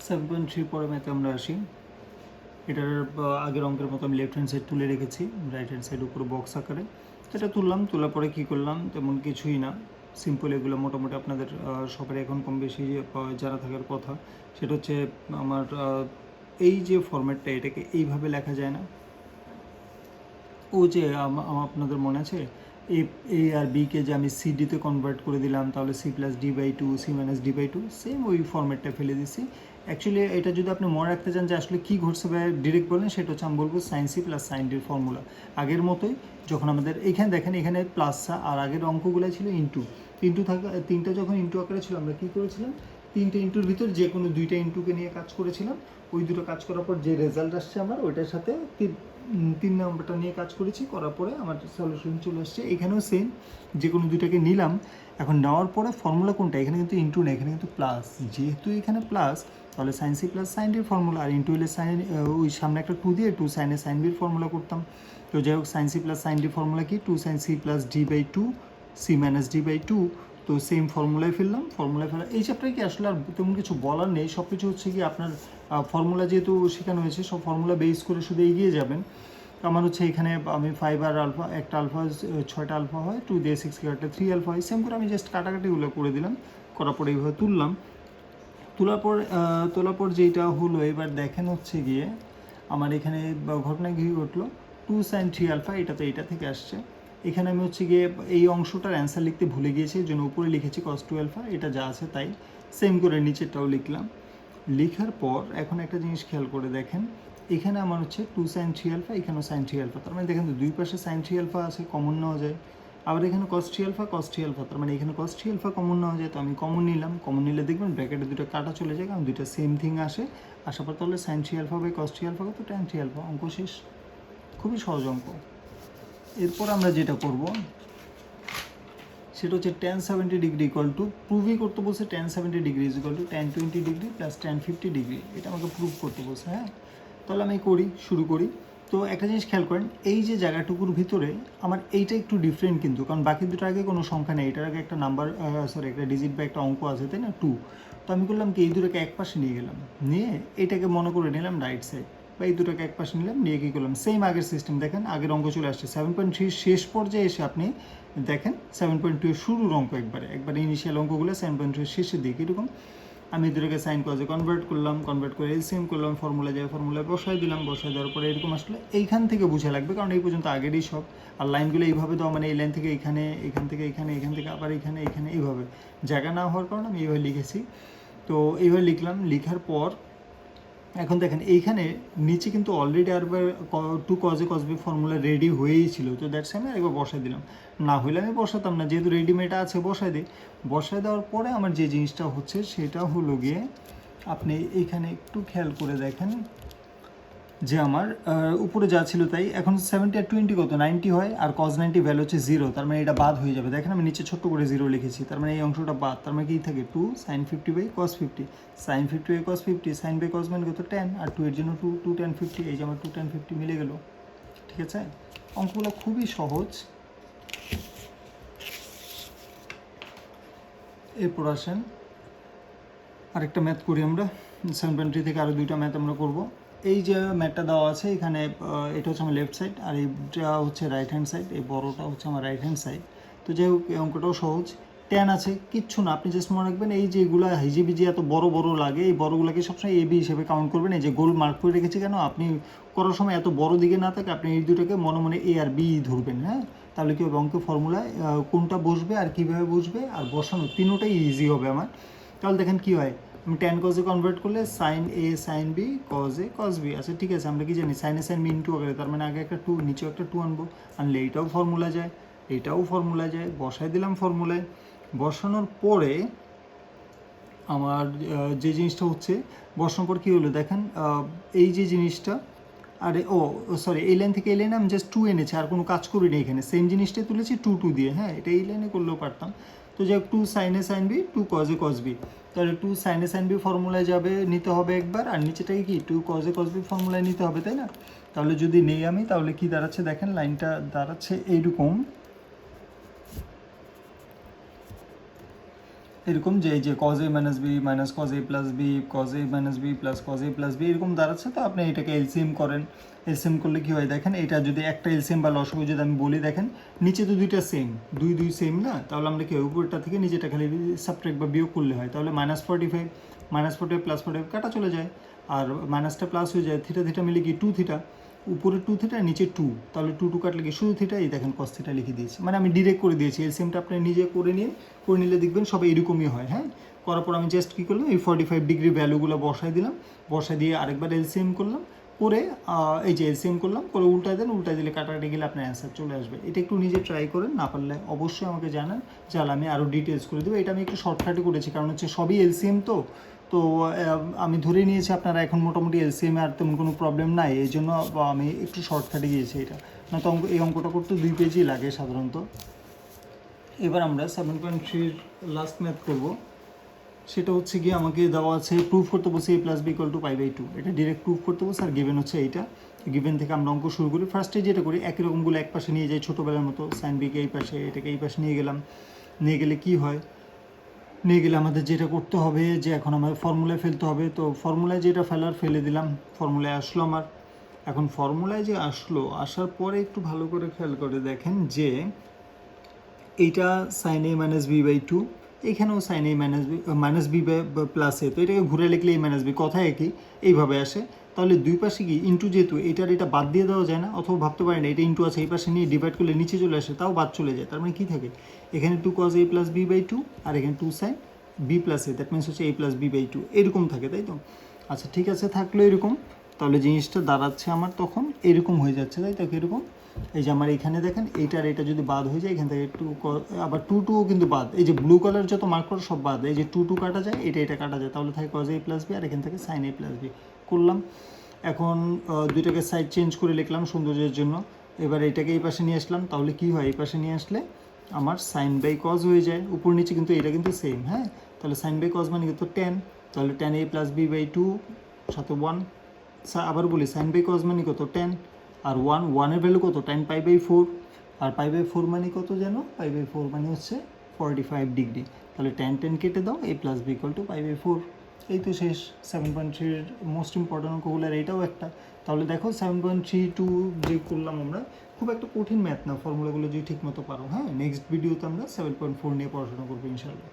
7.3 পরে ম্যাথে আমরা আসি। এটার আগের অঙ্কের মতো আমি লেফট হ্যান্ড সাইড তুলে রেখেছি, রাইট হ্যান্ড সাইড উপরে বক্স আকারে। তো এটা তুললাম, তোলার পরে কী করলাম, তেমন কিছুই না, সিম্পল এগুলো মোটামুটি আপনাদের সবার এখন কম বেশি জানা থাকার কথা। সেটা হচ্ছে আমার এই যে ফরম্যাটটা, এটাকে এইভাবে লেখা যায় না। ও যে আপনাদের মনে আছে এ আর বিকে যে আমি সিডিতে কনভার্ট করে দিলাম, তাহলে C+d/2 C-d/2, সেম ওই ফরম্যাটটা ফেলে দিছি। অ্যাকচুয়ালি এটা যদি আপনি মনে রাখতে চান যে আসলে কী ঘটছে বা ডিরেক্ট বলেন, সেটা হচ্ছে আমি বলবো sin C + sin d formula. আগের মতোই যখন আমাদের এখানে দেখেন, এখানে প্লাস আর আগের অঙ্কগুলো ছিল ইন্টু ইন্টু থাকা, তিনটা যখন ইন্টু আকারে ছিল আমরা কী করেছিলাম, তিনটে ইন্টুর ভিতর যে কোনো দুইটা ইন্টুকে নিয়ে কাজ করেছিলাম। ওই দুটো কাজ করার পর যে রেজাল্ট আসছে আমার ওইটার সাথে তিন নম্বরটা নিয়ে কাজ করেছি, করার পরে আমার সলিউশন চলে আসছে। এখানেও সেম, যে কোনো দুইটাকে নিলাম। এখন নেওয়ার পরে ফর্মুলা কোনটা, এখানে কিন্তু ইন্টু না, এখানে কিন্তু প্লাস। যেহেতু এখানে প্লাস, তাহলে sin C + sin d formula, আর ইন্টু হলে সাইন, ওই সামনে একটা 2 দিয়ে 2 sin A sin b formula করতাম। তো যাই হোক, sin C + sin d formula কি, 2 sin C + d/2 C - d/2। তো সেম ফর্মুলায় ফেললাম, ফর্মুলায় ফেলা। এই চ্যাপ্টারে কি আসলে আর তেমন কিছু বলার নেই, সব কিছু হচ্ছে কি আপনার ফর্মুলা যেহেতু শেখানো হয়েছে, সব ফর্মুলা বেস করে শুধু এগিয়ে যাবেন। আমার হচ্ছে এখানে আমি 5 আর আলফা, একটা আলফা 6টা আলফা হয়, 2 দিয়ে 6 কাটলে 3 আলফা হয়। সেম করে আমি জাস্ট কাটাকাটিগুলো করে দিলাম, করার পরে এইভাবে তুললাম। তোলার পর যেটা হলো, এবার দেখেন হচ্ছে গিয়ে আমার এখানে ঘটনা কী ঘটলো, 2 sin 3 আলফা, এটা তো এইটা থেকে আসছে। এখানে আমি হচ্ছে গিয়ে এই অংশটার অ্যান্সার লিখতে ভুলে গিয়েছি, এই জন্য উপরে লিখেছি cos 2 আলফা, এটা যা আছে তাই। সেম করে নিচেরটাও লিখলাম। লেখার পর এখন একটা জিনিস খেয়াল করে দেখেন, এখানে আমার হচ্ছে 2 sin 3 আলফা, এখানেও sin 3 আলফা, তার মানে দেখেন তো দুই পাশে sin 3 আলফা আছে, কমন নেওয়া যায়। আবার এখানে cos 3 আলফা cos 3 আলফা, তার মানে এখানে cos 3 আলফা কমন নেওয়া যায়। তো আমি কমন নিলাম, কমন নিলে দেখবেন ব্র্যাকেটে দুটো কাটা চলে যায়, কারণ দুটো সেম থিং আসে। আসার পর তাহলে sin 3 alpha by cos 3 alpha কত, tan 3 আলফা। অঙ্ক শেষ, খুবই সহজ অঙ্ক। এরপর আমরা যেটা করব সেটা হচ্ছে tan 70 ডিগ্রি ইকুয়াল টু, প্রুভই করতে বলছে tan 70 degree is equal to tan 20 degree plus tan 50 degree. এটা আমাকে প্রুভ করতে বলছে। হ্যাঁ, তাহলে আমি শুরু করি। তো একটা জিনিস খেয়াল করেন, এই যে জায়গাটুকুর ভিতরে আমার এইটা একটু ডিফারেন্ট কিন্তু, কারণ বাকি দুটো আগে কোনো সংখ্যা নেই, এটার আগে একটা নাম্বার, সরি একটা ডিজিট বা একটা অঙ্ক আছে, তাই না, 2। তো আমি করলাম কি, এই দুটোকে এক পাশে নিয়ে গেলাম, নিয়ে এটাকে মনে করে নিলাম রাইট সাইড, বা এই দুটোকে এক পাশে নিলাম, নিয়ে কী করলাম, সেম আগের সিস্টেম। দেখেন আগের অঙ্ক চলে আসছে 7.3 শেষ পর্যায়ে এসে আপনি দেখেন 7.2 এর শুরুর অঙ্ক, একবারে ইনিশিয়াল অঙ্কগুলো 7.2 এর শেষের দিকে এরকম। আমি দুটোকে সাইন কজে কনভার্ট করলাম, কনভার্ট করে এলসিএম করলাম, ফর্মুলায় বসাই দিলাম, বসাই দেওয়ার পরে এরকম আসলে এইখান থেকে বুঝে লাগবে, কারণ এই পর্যন্ত আগেরই সব। আর লাইনগুলো এইভাবে দেওয়া, মানে এই লাইন থেকে এখানে, এখান থেকে এখানে, এখান থেকে আবার এখানে, এখানে, এইভাবে জায়গা না হওয়ার কারণে আমি এইভাবে লিখেছি। তো এইভাবে লিখলাম, লিখার পর এখন দেখেন এইখানে নিচে কিন্তু already Arbor 2 cos A cos B formula ready হয়েই ছিল। তো দ্যাটস আমি আরেকবার বসাই দিলাম, না হলে আমি বসাতাম না, যেহেতু রেডিমেড আছে বসাই দিই। বসাই দেওয়ার পরে আমার যে জিনিসটা হচ্ছে সেটা হলো গিয়ে, আপনি এইখানে একটু খেয়াল করে দেখেন যে আমার উপরে যা ছিল তাই। এখন 70 আর 20 কত, 90 হয়, আর cos 90 ভ্যালু হচ্ছে 0, তার মানে এটা বাদ হয়ে যাবে। দেখেন আমি নিচে ছোট্ট করে 0 লিখেছি, তার মানে এই অংশটা বাদ। তার মানে কি থাকে, 2 sin 50 by cos 50, sin 50 by cos 50, sin by cos মানে কত, 10, আর 2 এর জন্য 2 tan 50, এই যে আমার 2 tan 50 মিলে গেল। ঠিক আছে, অঙ্কগুলো খুবই সহজ। এরপর আসেন আরেকটা ম্যাথ করি আমরা, 7.3 থেকে আরও দুইটা ম্যাথ আমরা করব। এই যে ম্যাথটা দেওয়া আছে এখানে, এটা হচ্ছে আমার লেফট সাইড, আর এইটা হচ্ছে রাইট হ্যান্ড সাইড, এই বড়টা হচ্ছে আমার রাইট হ্যান্ড সাইড। তো যাই হোক, এই অঙ্কটাও সহজ। ট্যান আছে, কিচ্ছু না, আপনি জাস্ট মনে রাখবেন এই যে এগুলো হিজিবিজি এত বড় বড় লাগে, এই বড়গুলোকে সবসময় এবি হিসেবে কাউন্ট করবেন। এই যে গোল মার্ক করে রেখেছি কেন, আপনি করার সময় এত বড় দিকে না থাকে, আপনি এই দুটোকে মনে মনে এ আর বি ধরবেন। হ্যাঁ, তাহলে কী হবে, অঙ্কের ফর্মুলায় কোনটা বসবে আর কীভাবে বসবে আর বসানো তিনোটাই ইজি হবে আমার। তাহলে দেখেন কী হয়, আমি ট্যান কজে কনভার্ট করলে sine A sine B cos A cos B. আচ্ছা ঠিক আছে, আমরা কি জানি sine A sine B into আকারে, তার মানে আগে একটা 2, নিচেও একটা 2 আনবো, আনলে এইটাও ফর্মুলা যায়, এইটাও ফর্মুলা যায়, বসাই দিলাম ফর্মুলায়। বসানোর পরে আমার যে জিনিসটা হচ্ছে, বসানোর পর কী হলো দেখেন, এই যে জিনিসটা, আরে সরি, এই লাইন থেকে এই লাইনে আমি জাস্ট 2 এনেছি, আর কোনো কাজ করিনি এখানে, সেম জিনিসটাই তুলেছি 2 দিয়ে। হ্যাঁ, এটা এই লাইনে করলেও পারতাম। তো যাই হোক, 2 sin A sin B 2 cos A cos B, তাহলে 2 sin A sin B ফর্মুলায় যাবে, নিতে হবে একবার, আর নিচেটাকে কি 2 cos A cos B ফর্মুলায় নিতে হবে, তাই না? তাহলে যদি নেই আমি, তাহলে কি দাঁড়াচ্ছে দেখেন, লাইনটা দাঁড়াচ্ছে এইরকম, এরকম যে এই যে cos A minus B minus cos A plus B cos A minus B plus cos A plus B এরকম দাঁড়াচ্ছে। তো আপনি এটাকে এলসিএম করেন, এলসিএম করলে কী হয় দেখেন, এটা যদি একটা এলসিএম বা লসাগু যদি আমি বলি, দেখেন নিচে তো দুইটা সেম, দুই সেম না, তাহলে আমরা কি উপরটা থেকে নিচেটা খালি সাবট্রাক্ট বা বিয়োগ করলে হয়, তাহলে -45 -45 +45 কাটা চলে যায়, আর মাইনাসটা প্লাস হয়ে যায়, থিটা থিটা মিলে কি 2 থিটা, উপরে 2 থিটা নিচে 2, তাহলে 2 কাটলে কি শুধু থিটা, এই দেখেন কস থিটা লিখে দিয়েছি, মানে আমি ডিরেক্ট করে দিয়েছি। এলসিএমটা আপনি নিজে করে নিলে দেখবেন সব এরকমই হয়। হ্যাঁ, করার পর আমি জাস্ট কী করলাম, এই 45 ডিগ্রি ভ্যালুগুলো বসাই দিলাম, বসাই দিয়ে আরেকবার এলসিএম করলাম, করে এই যে এলসিএম করলাম, করে উল্টায় দেন, উল্টায় দিলে কাটাকাটি গেলে আপনার অ্যান্সার চলে আসবে। এটা একটু নিজে ট্রাই করেন, না পারলে অবশ্যই আমাকে জানান, যাহলে আমি আরও ডিটেলস করে দেবো। এটা আমি একটু শর্টকাটে করেছি, কারণ হচ্ছে সবই এলসিএম, তো আমি ধরে নিয়েছি আপনারা এখন মোটামুটি এলসিএমে আর তেমন কোনো প্রবলেম নাই, এই জন্য আমি একটু শর্টকাটে গিয়েছি এটা, না তো এই অঙ্কটা করতে 2 পেজই লাগে সাধারণত। এবার আমরা 7.3 লাস্ট ম্যাথ করব। সেটা হচ্ছে গিয়ে আমাকে দেওয়া আছে, প্রুফ করতে বলছে a + b = π/2, এটা ডিরেক্ট প্রুফ করতে বলছে, আর গিভেন হচ্ছে এইটা। গিভেন থেকে আমরা অঙ্ক শুরু করি। ফার্স্টে যেটা করি, একই রকমগুলো এক পাশে নিয়ে যাই ছোটোবেলার মতো, সাইন বিকে এই পাশে, এটাকে এই পাশে নিয়ে গেলাম। নিয়ে গেলে কি হয়, নিয়ে গেলে আমাদের যেটা করতে হবে, যে এখন আমাদের ফর্মুলায় ফেলতে হবে। তো ফর্মুলায় যেটা ফেলে দিলাম, ফর্মুলায় আসলো আমার। এখন ফর্মুলায় যে আসলো, আসার পরে একটু ভালো করে খেয়াল করে দেখেন যে এইটা সাইন a - b/2, এখানেও সাইন a - b+a, তো এটাকে ঘুরে লিখলে a - b, কথা একই, এইভাবে আসে। তাহলে দুই পাশে কি ইন্টু, যেহেতু এটা বাদ দিয়ে দেওয়া যায় না, অথবা ভাবতে পারেন এটা ইন্টু আছে, এই পাশে নিয়ে ডিভাইড করলে নিচে চলে আসে, তাও বাদ চলে যায়। তার মানে কী থাকে, এখানে 2 cos a + b/2, আর এখানে 2 sin b+a, দ্যাট মিনস হচ্ছে a + b/2, এরকম থাকে, তাই তো? আচ্ছা ঠিক আছে, থাকলো এরকম। তাহলে জিনিসটা দাঁড়াচ্ছে আমার তখন এরকম হয়ে যাচ্ছে, তাই তো? এরকম, এই যে আমার এখানে দেখেন এইটার এটা যদি বাদ হয়ে যায়, এখান থেকে আবার 2 কিন্তু বাদ, এই যে ব্লু কালার যত মার্ক করে সব বাদ, এই যে 2 কাটা যায়, এটা কাটা যায়, তাহলে থাকে cos a + b, আর এখান থেকে sin a + b করলাম। এখন দুইটাকে সাইড চেঞ্জ করে লিখলাম সৌন্দর্যের জন্য। এবার এটাকে এই পাশে নিয়ে আসলাম, তাহলে কি হয়, এই পাশে নিয়ে আসলে আমার sin/cos হয়ে যায়, উপর নিচে কিন্তু এটা কিন্তু সেম। হ্যাঁ, তাহলে sin/cos মানে কিন্তু 10, তাহলে tan a + b/2 সাথে 1, আবার বলি sin/cos মানে কত 10, আর 1 এর ভ্যালু কত, tan π/4, আর π/4 মানে কত যেন, π/4 মানে হচ্ছে 45 ডিগ্রি। তাহলে tan কেটে দাও, a + b = π/4। এই তো শেষ। 7.3 মোস্ট ইম্পর্ট্যান্ট অঙ্কগুলোর এইটাও একটা। তাহলে দেখো 7.32 যে করলাম আমরা, খুব একটা কঠিন ম্যাথ না, ফর্মুলাগুলো যদি ঠিক মতো পারো। হ্যাঁ, নেক্সট ভিডিওতে আমরা 7.4 নিয়ে পড়াশোনা করবো ইনশাল্লাহ।